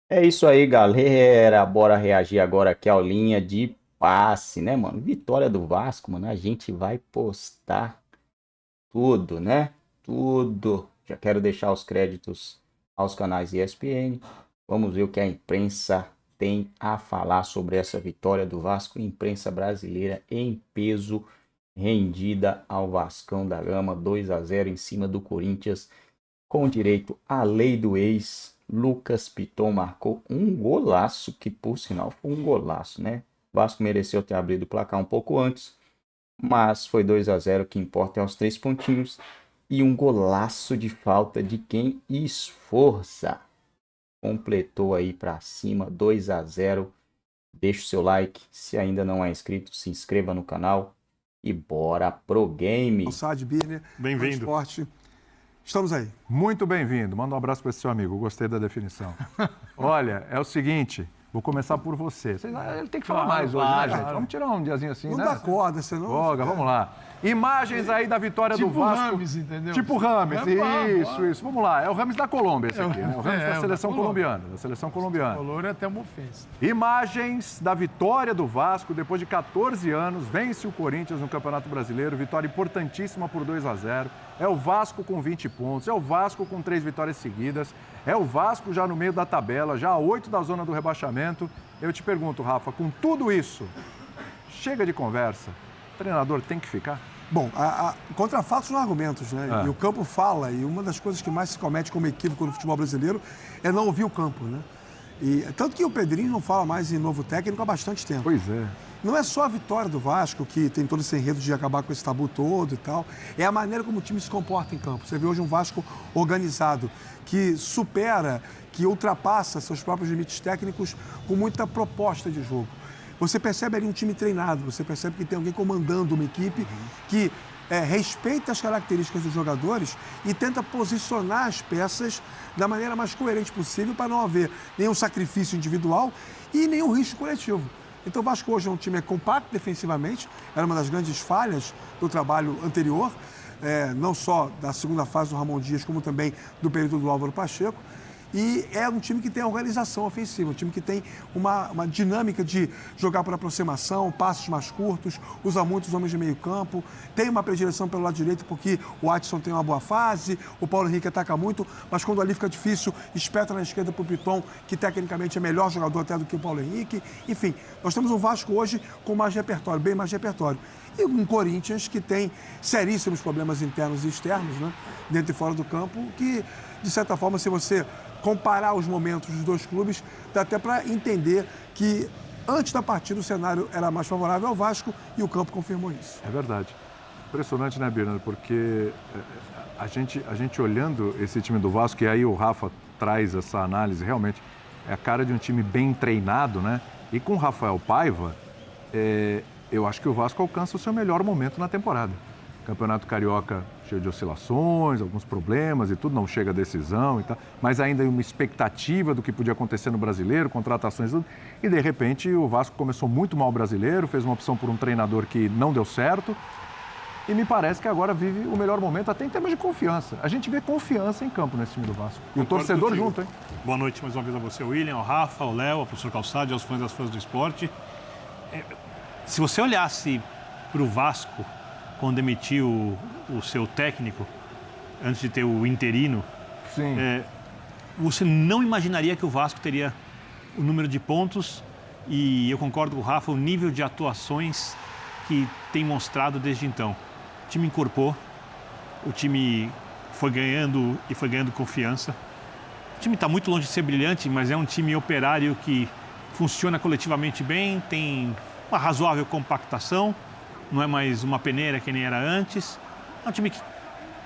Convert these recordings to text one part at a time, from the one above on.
É isso aí, galera. Bora reagir agora aqui à linha de passe, né, mano? Vitória do Vasco, mano. A gente vai postar tudo, né? Tudo. Já quero deixar os créditos aos canais ESPN. Vamos ver o que a imprensa tem a falar sobre essa vitória do Vasco. Imprensa brasileira em peso, rendida ao Vascão da Gama, 2-0 em cima do Corinthians com direito à lei do ex. Lucas Piton marcou um golaço, que por sinal foi um golaço, né? O Vasco mereceu ter abrido o placar um pouco antes, mas foi 2-0, o que importa é os 3 pontinhos. E um golaço de falta de quem esforça. Completou aí para cima, 2-0. Deixa o seu like, se ainda não é inscrito, se inscreva no canal e bora pro game. Sad Birner, Bem-vindo. Esporte. Estamos aí. Muito bem-vindo. Manda um abraço para esse seu amigo. Gostei da definição. Olha, é o seguinte, vou começar por você. Ele tem que falar mais hoje, né, gente? Vamos tirar um diazinho assim, Não né? dá corda, senão... Folga, vamos lá. Imagens aí da vitória do Tipo Vasco. Rames, entendeu? Tipo Rames, É, isso. Vamos lá, é o Rames da Colômbia esse aqui, né? O Rames da seleção da Colômbia. colombiana, da seleção colombiana. Color é até uma ofensa. Imagens da vitória do Vasco depois de 14 anos, vence o Corinthians no Campeonato Brasileiro, vitória importantíssima por 2-0. É o Vasco com 20 pontos, é o Vasco com 3 vitórias seguidas, é o Vasco já no meio da tabela, já a 8 da zona do rebaixamento. Eu te pergunto, Rafa, com tudo isso, chega de conversa, o treinador tem que ficar? Bom, contra fatos não há argumentos, né? É. E o campo fala, e uma das coisas que mais se comete como equívoco no futebol brasileiro é não ouvir o campo, né? E, tanto que o Pedrinho não fala mais em novo técnico há bastante tempo. Pois é. Não é só a vitória do Vasco, que tem todo esse enredo de acabar com esse tabu todo e tal, é a maneira como o time se comporta em campo. Você vê hoje um Vasco organizado, que supera, que ultrapassa seus próprios limites técnicos com muita proposta de jogo. Você percebe ali um time treinado, você percebe que tem alguém comandando uma equipe que respeita as características dos jogadores e tenta posicionar as peças da maneira mais coerente possível para não haver nenhum sacrifício individual e nenhum risco coletivo. Então o Vasco hoje é um time compacto defensivamente, era uma das grandes falhas do trabalho anterior, não só da segunda fase do Ramon Dias, como também do período do Álvaro Pacheco. E é um time que tem organização ofensiva, um time que tem uma dinâmica de jogar por aproximação, passos mais curtos, usa muitos homens de meio campo, tem uma predileção pelo lado direito porque o Adson tem uma boa fase, o Paulo Henrique ataca muito, mas quando ali fica difícil, espeta na esquerda para o Piton, que tecnicamente é melhor jogador até do que o Paulo Henrique. Enfim, nós temos um Vasco hoje com mais repertório, bem mais repertório. E um Corinthians que tem seríssimos problemas internos e externos, né? Dentro e fora do campo, que, de certa forma, se você comparar os momentos dos dois clubes, dá até para entender que antes da partida o cenário era mais favorável ao Vasco e o campo confirmou isso. É verdade. Impressionante, né, Birner? Porque a gente olhando esse time do Vasco, e aí o Rafa traz essa análise, realmente é a cara de um time bem treinado, né? E com o Rafael Paiva, eu acho que o Vasco alcança o seu melhor momento na temporada. Campeonato Carioca cheio de oscilações, alguns problemas e tudo, não chega a decisão e tal, mas ainda uma expectativa do que podia acontecer no Brasileiro, contratações e tudo. E de repente o Vasco começou muito mal o Brasileiro, fez uma opção por um treinador que não deu certo e me parece que agora vive o melhor momento, até em termos de confiança. A gente vê confiança em campo nesse time do Vasco. E o torcedor junto, hein? Boa noite mais uma vez a você, William, ao Rafa, ao Léo, ao professor Calçade, aos fãs das fãs do esporte. Se você olhasse para o Vasco quando demitiu o seu técnico, antes de ter o interino, Sim. Você não imaginaria que o Vasco teria o número de pontos e eu concordo com o Rafa, o nível de atuações que tem mostrado desde então. O time incorporou, o time foi ganhando e foi ganhando confiança. O time está muito longe de ser brilhante, mas é um time operário que funciona coletivamente bem, tem uma razoável compactação, não é mais uma peneira que nem era antes. É um time que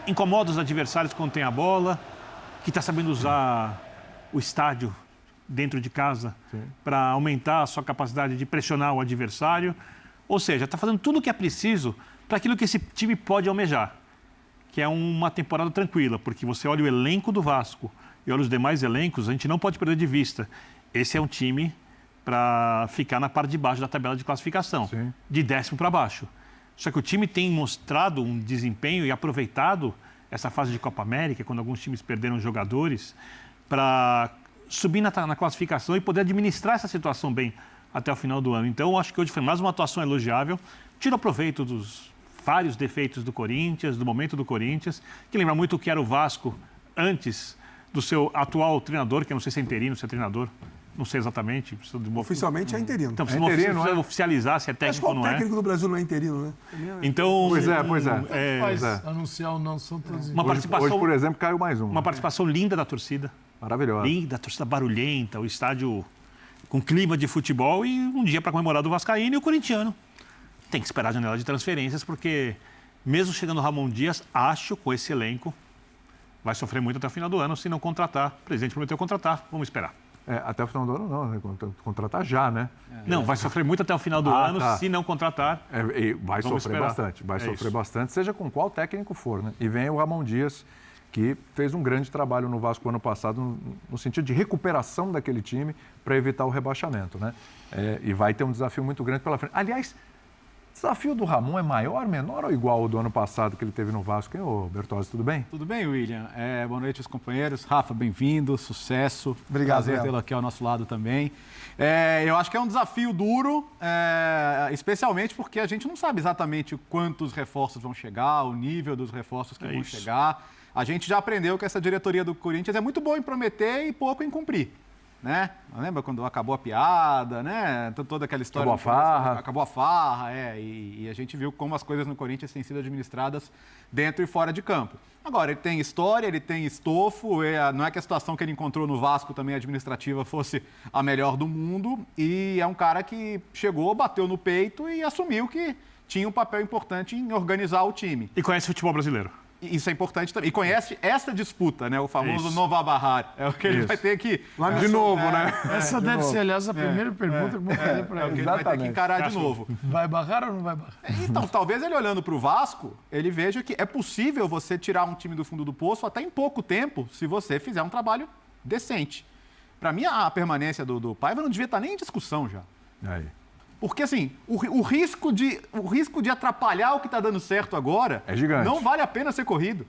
incomoda os adversários quando tem a bola, que está sabendo usar o estádio dentro de casa para aumentar a sua capacidade de pressionar o adversário. Ou seja, está fazendo tudo o que é preciso para aquilo que esse time pode almejar, que é uma temporada tranquila, porque você olha o elenco do Vasco e olha os demais elencos, a gente não pode perder de vista. Esse é um time para ficar na parte de baixo da tabela de classificação, Sim. de 10º para baixo. Só que o time tem mostrado um desempenho e aproveitado essa fase de Copa América, quando alguns times perderam jogadores, para subir na classificação e poder administrar essa situação bem até o final do ano. Então, eu acho que hoje foi mais uma atuação elogiável. Tira proveito dos vários defeitos do Corinthians, do momento do Corinthians, que lembra muito o que era o Vasco antes do seu atual treinador, que eu não sei se é interino, se é treinador, não sei exatamente. Oficialmente é interino. Então, precisa oficializar se é técnico ou não é. O técnico do Brasil não é interino, né? Então, Pois é. Faz anunciar ou não, são todos uma participação, Hoje, por exemplo, caiu mais um. uma participação linda da torcida. Maravilhosa. Linda, a torcida barulhenta, o estádio com clima de futebol e um dia para comemorar do vascaíno e o corintiano. Tem que esperar a janela de transferências, porque mesmo chegando o Ramon Dias, acho com esse elenco vai sofrer muito até o final do ano se não contratar. O presidente prometeu contratar, vamos esperar. Até o final do ano não, né? Contratar já, né? Não, vai sofrer muito até o final do ano se não contratar. Vai Vamos sofrer esperar. bastante, vai sofrer isso. bastante, seja com qual técnico for, né? E vem o Ramon Dias, que fez um grande trabalho no Vasco ano passado, no sentido de recuperação daquele time para evitar o rebaixamento, né? E vai ter um desafio muito grande pela frente. Aliás, o desafio do Ramon é maior, menor ou igual ao do ano passado que ele teve no Vasco? Hein, ô Bertozzi, tudo bem? Tudo bem, William? Boa noite aos companheiros. Rafa, bem-vindo, sucesso. Obrigado, Prazer Léo. tê-lo aqui ao nosso lado também. Eu acho que é um desafio duro, especialmente porque a gente não sabe exatamente quantos reforços vão chegar, o nível dos reforços que vão chegar. A gente já aprendeu que essa diretoria do Corinthians é muito boa em prometer e pouco em cumprir. Né? Lembra quando acabou a piada, né? Toda aquela história. Acabou a farra, e a gente viu como as coisas no Corinthians têm sido administradas dentro e fora de campo. Agora, ele tem história, ele tem estofo, não é que a situação que ele encontrou no Vasco também administrativa fosse a melhor do mundo, e é um cara que chegou, bateu no peito e assumiu que tinha um papel importante em organizar o time. E conhece o futebol brasileiro. Isso é importante também. E conhece essa disputa, né? O famoso Nova Barrar. É o que ele vai ter que... De novo, né? Essa deve ser, aliás, a primeira pergunta que eu vou fazer para É o que ele. ele vai ter que encarar de novo. Vai barrar ou não vai barrar? Então, talvez ele olhando para o Vasco, ele veja que é possível você tirar um time do fundo do poço até em pouco tempo, se você fizer um trabalho decente. Para mim, a permanência do Paiva não devia estar nem em discussão já. Aí. Porque, assim, o risco de atrapalhar o que está dando certo agora é gigante. Não vale a pena ser corrido.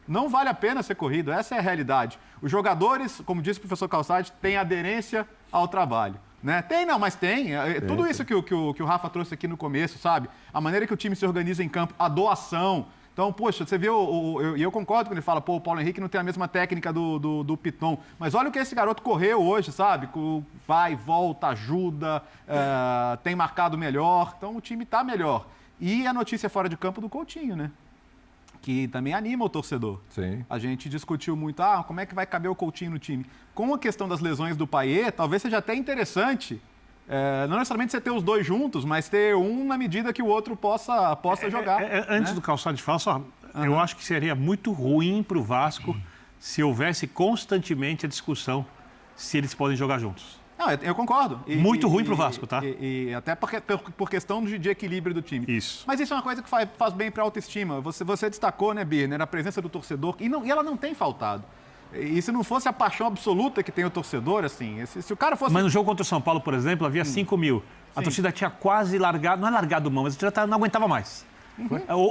Não vale a pena ser corrido. Essa é a realidade. Os jogadores, como disse o professor Calçade, têm aderência ao trabalho. Né? Mas tem. Tudo isso que o Rafa trouxe aqui no começo, sabe? A maneira que o time se organiza em campo, a doação. Então, poxa, você vê, e eu concordo quando ele fala, o Paulo Henrique não tem a mesma técnica do Piton, mas olha o que esse garoto correu hoje, sabe? Vai, volta, ajuda, tem marcado melhor, então o time está melhor. E a notícia fora de campo do Coutinho, né? Que também anima o torcedor. Sim. A gente discutiu muito, como é que vai caber o Coutinho no time? Com a questão das lesões do Payet, talvez seja até interessante, não necessariamente você ter os dois juntos, mas ter um na medida que o outro possa jogar. Antes do Calçado de falar, eu acho que seria muito ruim para o Vasco se houvesse constantemente a discussão se eles podem jogar juntos. Não, eu concordo. Muito ruim para o Vasco, tá? E até por questão de equilíbrio do time. Isso. Mas isso é uma coisa que faz bem para a autoestima. Você destacou, né, Birner, a presença do torcedor, e ela não tem faltado. E se não fosse a paixão absoluta que tem o torcedor, assim, se o cara fosse... Mas no jogo contra o São Paulo, por exemplo, havia 5 mil. A torcida tinha quase largado, não é largado mão, mas a torcida não aguentava mais.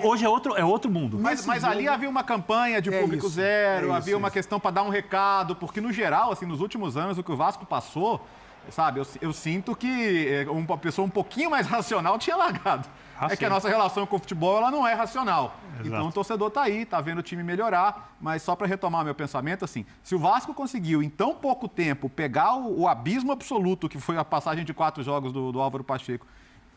Hoje é outro mundo. Mas ali havia uma campanha de público zero, havia uma questão para dar um recado, porque no geral, assim, nos últimos anos, o que o Vasco passou, sabe, eu sinto que uma pessoa um pouquinho mais racional tinha largado. É que a nossa relação com o futebol, ela não é racional. Exato. Então o torcedor tá aí, tá vendo o time melhorar, mas só para retomar meu pensamento, assim, se o Vasco conseguiu em tão pouco tempo pegar o abismo absoluto que foi a passagem de 4 jogos do Álvaro Pacheco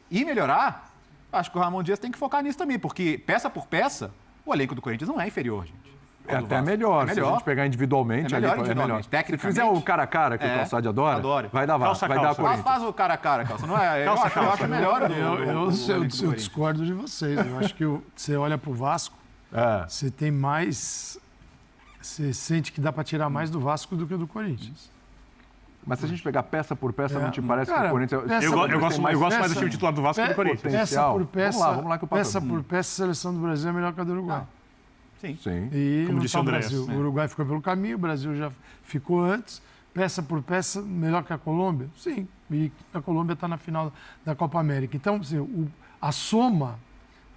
e melhorar, acho que o Ramon Dias tem que focar nisso também, porque peça por peça, o elenco do Corinthians não é inferior, gente. É até melhor. Se a gente pegar individualmente, é melhor. Se fizer o cara a cara que o Calçade adora, vai dar Corinthians. Faz o cara a cara, Calça. Não é? Eu acho melhor. Eu discordo de vocês. Eu acho que você olha para o Vasco, você tem mais... Você sente que dá para tirar mais do Vasco do que do Corinthians. Mas se a gente pegar peça por peça, não te parece que o Corinthians... Eu gosto mais do time titular do Vasco que do Corinthians. Peça por peça, vamos lá que o peça por peça, a seleção do Brasil é melhor que a do Uruguai. Sim. E como disse o André. O Uruguai ficou pelo caminho, o Brasil já ficou antes. Peça por peça, melhor que a Colômbia? Sim. E a Colômbia está na final da Copa América. Então, assim, a soma,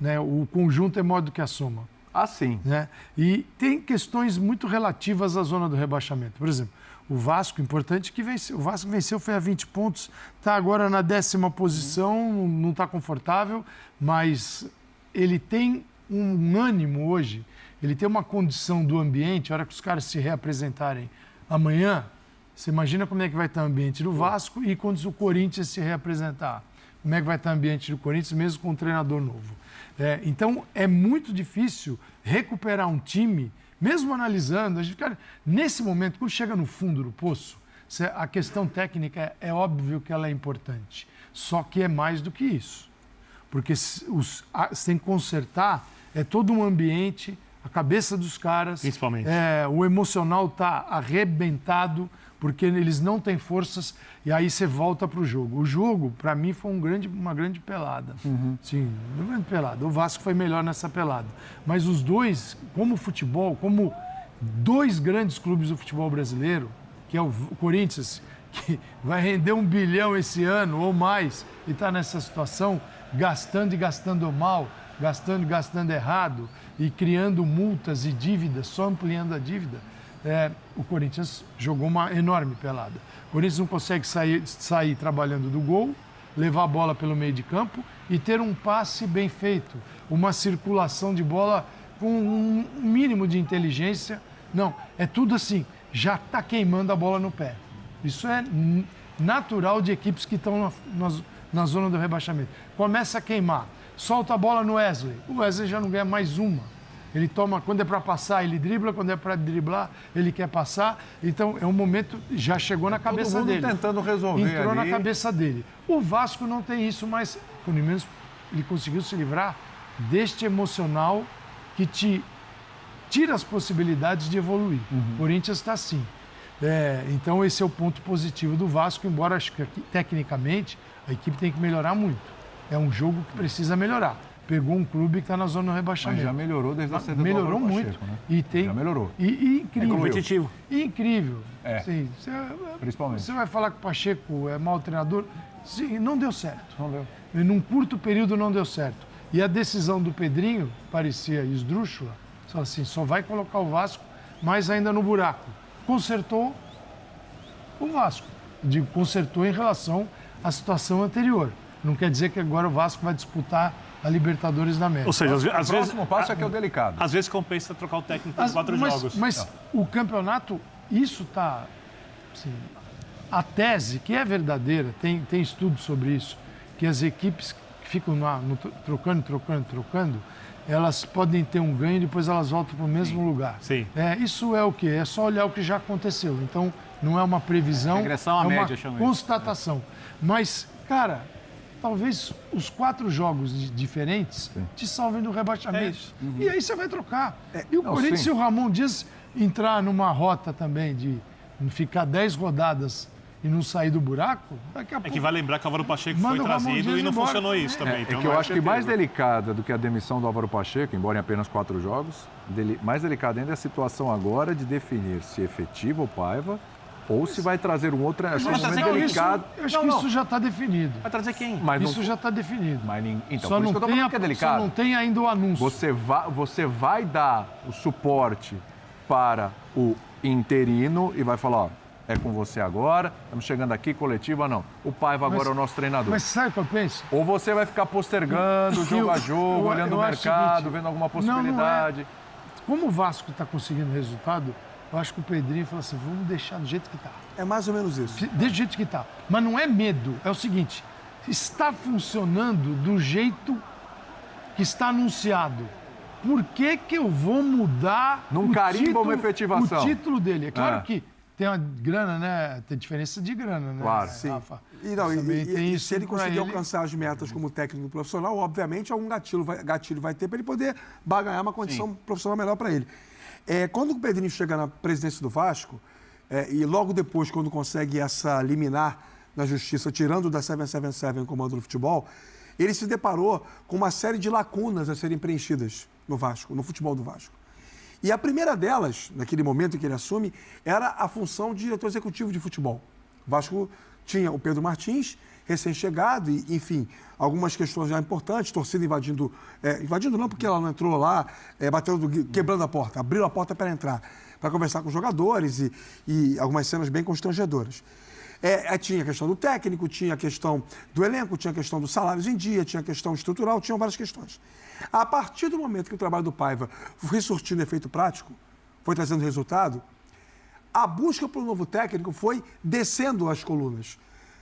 né, o conjunto é maior do que a soma. Sim. Né? E tem questões muito relativas à zona do rebaixamento. Por exemplo, o Vasco, importante que venceu. O Vasco venceu, foi a 20 pontos, está agora na 10ª posição, não está confortável, mas ele tem um ânimo hoje, ele tem uma condição do ambiente, a hora que os caras se reapresentarem amanhã, você imagina como é que vai estar o ambiente do Vasco e quando o Corinthians se reapresentar. Como é que vai estar o ambiente do Corinthians, mesmo com um treinador novo. Então, é muito difícil recuperar um time, mesmo analisando, a gente fica, nesse momento, quando chega no fundo do poço, a questão técnica é óbvio que ela é importante, só que é mais do que isso. Porque você tem que consertar todo um ambiente, a cabeça dos caras. Principalmente. O emocional está arrebentado, porque eles não têm forças, e aí você volta para o jogo. O jogo, para mim, foi uma grande pelada. Sim, uma grande pelada. O Vasco foi melhor nessa pelada. Mas os dois, como futebol, como dois grandes clubes do futebol brasileiro, que é o Corinthians, que vai render 1 bilhão esse ano ou mais, e está nessa situação, gastando e gastando mal, gastando e gastando errado, e criando multas e dívidas, só ampliando a dívida, o Corinthians jogou uma enorme pelada. O Corinthians não consegue sair trabalhando do gol, levar a bola pelo meio de campo e ter um passe bem feito, uma circulação de bola com um mínimo de inteligência. Não, é tudo assim, já está queimando a bola no pé. Isso é natural de equipes que estão na zona do rebaixamento. Começa a queimar, solta a bola no Wesley, o Wesley já não ganha mais uma. Ele toma, quando é para passar, ele dribla, quando é para driblar, ele quer passar. Então, é um momento, já chegou na cabeça todo mundo dele. Tentando resolver entrou ali. na cabeça dele. O Vasco não tem isso, mas, pelo menos, ele conseguiu se livrar deste emocional que te tira as possibilidades de evoluir. O Corinthians está assim. Então, esse é o ponto positivo do Vasco, embora, acho que tecnicamente, a equipe tem que melhorar muito. É um jogo que precisa melhorar. Pegou um clube que está na zona do rebaixamento. Mas já melhorou desde a saída do Melhorou Álvaro muito. Pacheco, né? E Já melhorou. E incrível. É competitivo. Incrível. Sim, principalmente. Você vai falar que o Pacheco é mau treinador? Sim, não deu certo. Não deu. Num curto período não deu certo. E a decisão do Pedrinho parecia esdrúxula. Só vai colocar o Vasco, mas ainda no buraco. Consertou o Vasco. Consertou em relação à situação anterior. Não quer dizer que agora o Vasco vai disputar a Libertadores da América. Ou seja, às O vezes... próximo passo é que é o delicado. Às vezes compensa trocar o técnico por 4 jogos. Mas o campeonato, isso está... Assim, a tese, que é verdadeira, tem estudo sobre isso, que as equipes que ficam trocando, elas podem ter um ganho e depois elas voltam para o mesmo lugar. Sim. Isso é o quê? É só olhar o que já aconteceu. Então, não é uma previsão, regressão à média, uma chama isso. constatação. Mas, cara, talvez os 4 jogos diferentes te salvem do rebaixamento. E aí você vai trocar. E o Corinthians, se o Ramon Dias entrar numa rota também de ficar 10 rodadas e não sair do buraco, daqui a pouco... É que vai lembrar que o Álvaro Pacheco Manda foi o Ramon trazido Dias e não embora funcionou também. isso também. Então que eu não é acho que mais certeza. delicada do que a demissão do Álvaro Pacheco, embora em apenas 4 jogos, mais delicada ainda é a situação agora de definir se efetiva o Paiva ou se vai trazer um outro... Acho que é um momento delicado. Eu acho que isso já está definido. Vai trazer quem? Mas Isso não... já está definido. Então, Só por isso que eu tô falando que é só delicado. não tem ainda o anúncio. Você vai dar o suporte para o interino e vai falar, ó, é com você agora, estamos chegando aqui, coletiva, não. O Paiva agora é o nosso treinador. Mas sabe o que eu penso? Ou você vai ficar postergando, jogo a jogo, olhando o mercado, vendo alguma possibilidade. Como o Vasco está conseguindo resultado, eu acho que o Pedrinho falou assim, vamos deixar do jeito que está. É mais ou menos isso. Deixa do jeito que está. Mas não é medo, é o seguinte, está funcionando do jeito que está anunciado. Por que eu vou mudar Não carimba uma efetivação. o título dele? É claro que tem uma grana, né? Tem diferença de grana, né? Claro. Sim. Rafa? E se ele conseguir alcançar as metas como técnico profissional, obviamente algum gatilho vai ter para ele poder ganhar uma condição profissional melhor para ele. Quando o Pedrinho chega na presidência do Vasco, e logo depois, quando consegue essa liminar na justiça, tirando da 777 o comando do futebol, ele se deparou com uma série de lacunas a serem preenchidas no Vasco, no futebol do Vasco. E a primeira delas, naquele momento em que ele assume, era a função de diretor executivo de futebol. O Vasco tinha o Pedro Martins, recém-chegado, e, enfim, algumas questões já importantes, torcida invadindo não porque ela não entrou lá, quebrando a porta, abriu a porta para entrar. para conversar com os jogadores e algumas cenas bem constrangedoras. Tinha a questão do técnico, tinha a questão do elenco, tinha a questão dos salários em dia, tinha a questão estrutural, tinham várias questões. A partir do momento que o trabalho do Paiva foi surtindo efeito prático, foi trazendo resultado, a busca por um novo técnico foi descendo as colunas.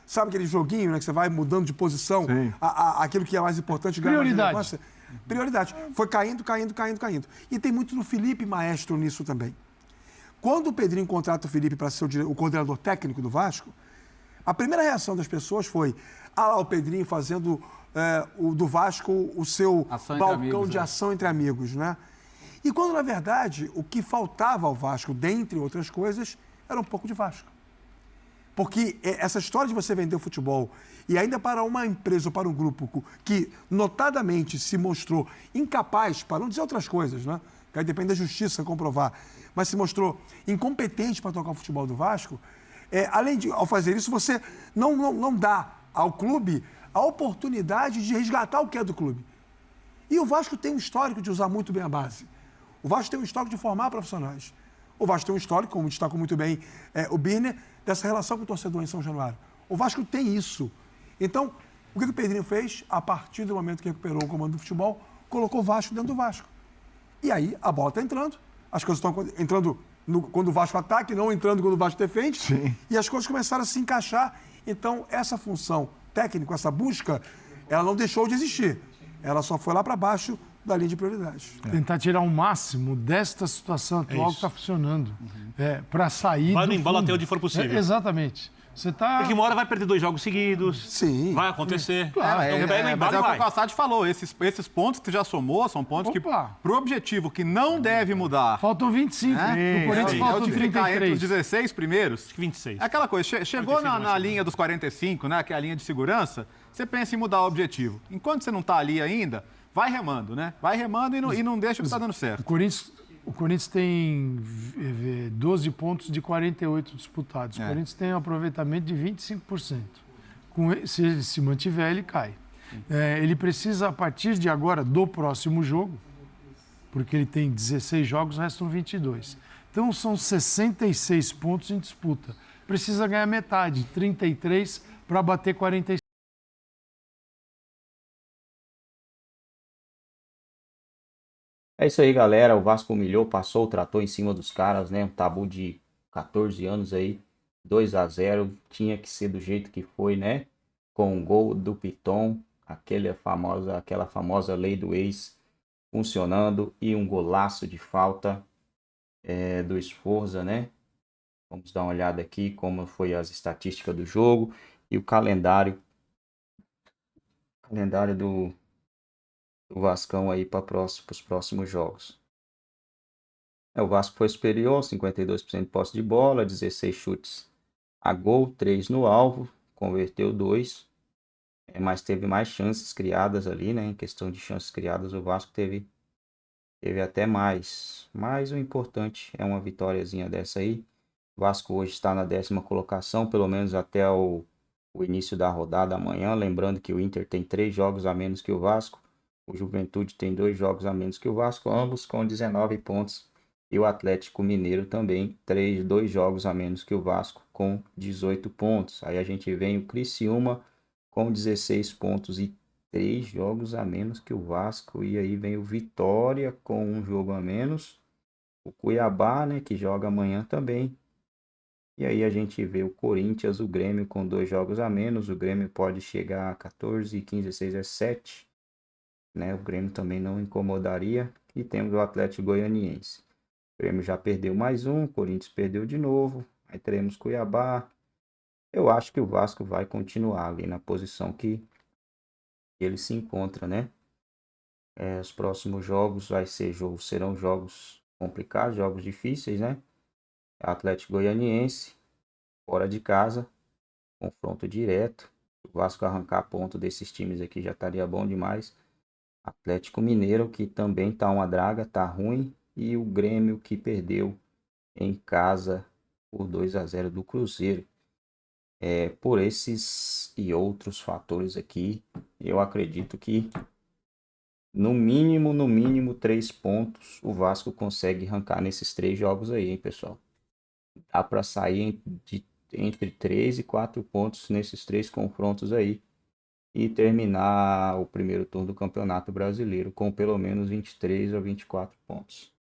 Sabe aquele joguinho, né, que você vai mudando de posição, aquilo que é mais importante... Prioridade. Foi caindo. E tem muito do Felipe Maestro nisso também. Quando o Pedrinho contrata o Felipe para ser o coordenador técnico do Vasco, a primeira reação das pessoas foi: lá o Pedrinho fazendo do Vasco o seu balcão de ação entre amigos, né? E quando, na verdade, o que faltava ao Vasco, dentre outras coisas, era um pouco de Vasco. Porque essa história de você vender o futebol e ainda para uma empresa ou para um grupo que notadamente se mostrou incapaz, para não dizer outras coisas, né? Que aí depende da justiça comprovar, mas se mostrou incompetente para tocar o futebol do Vasco, ao fazer isso, você não dá ao clube a oportunidade de resgatar o que é do clube. E o Vasco tem um histórico de usar muito bem a base. O Vasco tem um histórico de formar profissionais. O Vasco tem um histórico, como destacou muito bem o Birner, dessa relação com o torcedor em São Januário. O Vasco tem isso. Então, o que o Pedrinho fez? A partir do momento que recuperou o comando do futebol, colocou o Vasco dentro do Vasco. E aí, a bola está entrando, as coisas estão entrando quando o Vasco ataca e não entrando quando o Vasco defende. Sim. E as coisas começaram a se encaixar. Então, essa função técnica, essa busca, ela não deixou de existir. Ela só foi lá para baixo da linha de prioridades. Tentar tirar o máximo desta situação atual que está funcionando. Para sair vai do no embalo fundo. até onde for possível. Exatamente. Você tá... Porque uma hora vai perder 2 jogos seguidos. Sim. Vai acontecer. Claro, Então pega no embalo mas e o que vai. o Cassati falou, esses pontos que tu já somou são pontos que, pro objetivo que não deve mudar... Faltam 25. No Corinthians faltam de ficar entre 33. os 16 primeiros. 26. É aquela coisa, chegou na linha dos 45, né, que é a linha de segurança, você pensa em mudar o objetivo. Enquanto você não está ali ainda, vai remando, né? Vai remando e não deixa o que está dando certo. O Corinthians tem 12 pontos de 48 disputados. O Corinthians tem um aproveitamento de 25%. Se ele se mantiver, ele cai. Ele precisa, a partir de agora, do próximo jogo, porque ele tem 16 jogos, restam 22. Então, são 66 pontos em disputa. Precisa ganhar metade, 33, para bater 46. É isso aí, galera. O Vasco humilhou, passou o trator em cima dos caras, né? Um tabu de 14 anos aí, 2-0. Tinha que ser do jeito que foi, né? Com o gol do Piton, aquela famosa lei do ex funcionando e um golaço de falta do Sforza, né? Vamos dar uma olhada aqui como foi as estatísticas do jogo e o calendário do Vascão aí para os próximos jogos. O Vasco foi superior, 52% de posse de bola, 16 chutes a gol, 3 no alvo, converteu 2, mas teve mais chances criadas ali, né? Em questão de chances criadas, o Vasco teve até mais. Mas o importante é uma vitóriazinha dessa aí. O Vasco hoje está na 10ª colocação, pelo menos até o início da rodada amanhã. Lembrando que o Inter tem 3 jogos a menos que o Vasco. O Juventude tem 2 jogos a menos que o Vasco, ambos com 19 pontos. E o Atlético Mineiro também, 2 jogos a menos que o Vasco, com 18 pontos. Aí a gente vem o Criciúma com 16 pontos e 3 jogos a menos que o Vasco. E aí vem o Vitória com 1 jogo a menos. O Cuiabá, né, que joga amanhã também. E aí a gente vê o Corinthians, o Grêmio com 2 jogos a menos. O Grêmio pode chegar a 14, 15, 16, 17. Né? O Grêmio também não incomodaria. E temos o Atlético Goianiense. O Grêmio já perdeu mais um, o Corinthians perdeu de novo. Aí teremos Cuiabá. Eu acho que o Vasco vai continuar ali na posição que ele se encontra, né? Os próximos jogos serão jogos complicados, jogos difíceis, né? Atlético Goianiense, fora de casa, confronto direto. O Vasco arrancar ponto desses times aqui já estaria bom demais. Atlético Mineiro, que também tá uma draga, tá ruim. E o Grêmio, que perdeu em casa por 2-0 do Cruzeiro. Por esses e outros fatores aqui, eu acredito que no mínimo 3 pontos o Vasco consegue arrancar nesses 3 jogos aí, hein, pessoal? Dá para sair entre 3 e 4 pontos nesses 3 confrontos aí e terminar o primeiro turno do Campeonato Brasileiro com pelo menos 23 ou 24 pontos.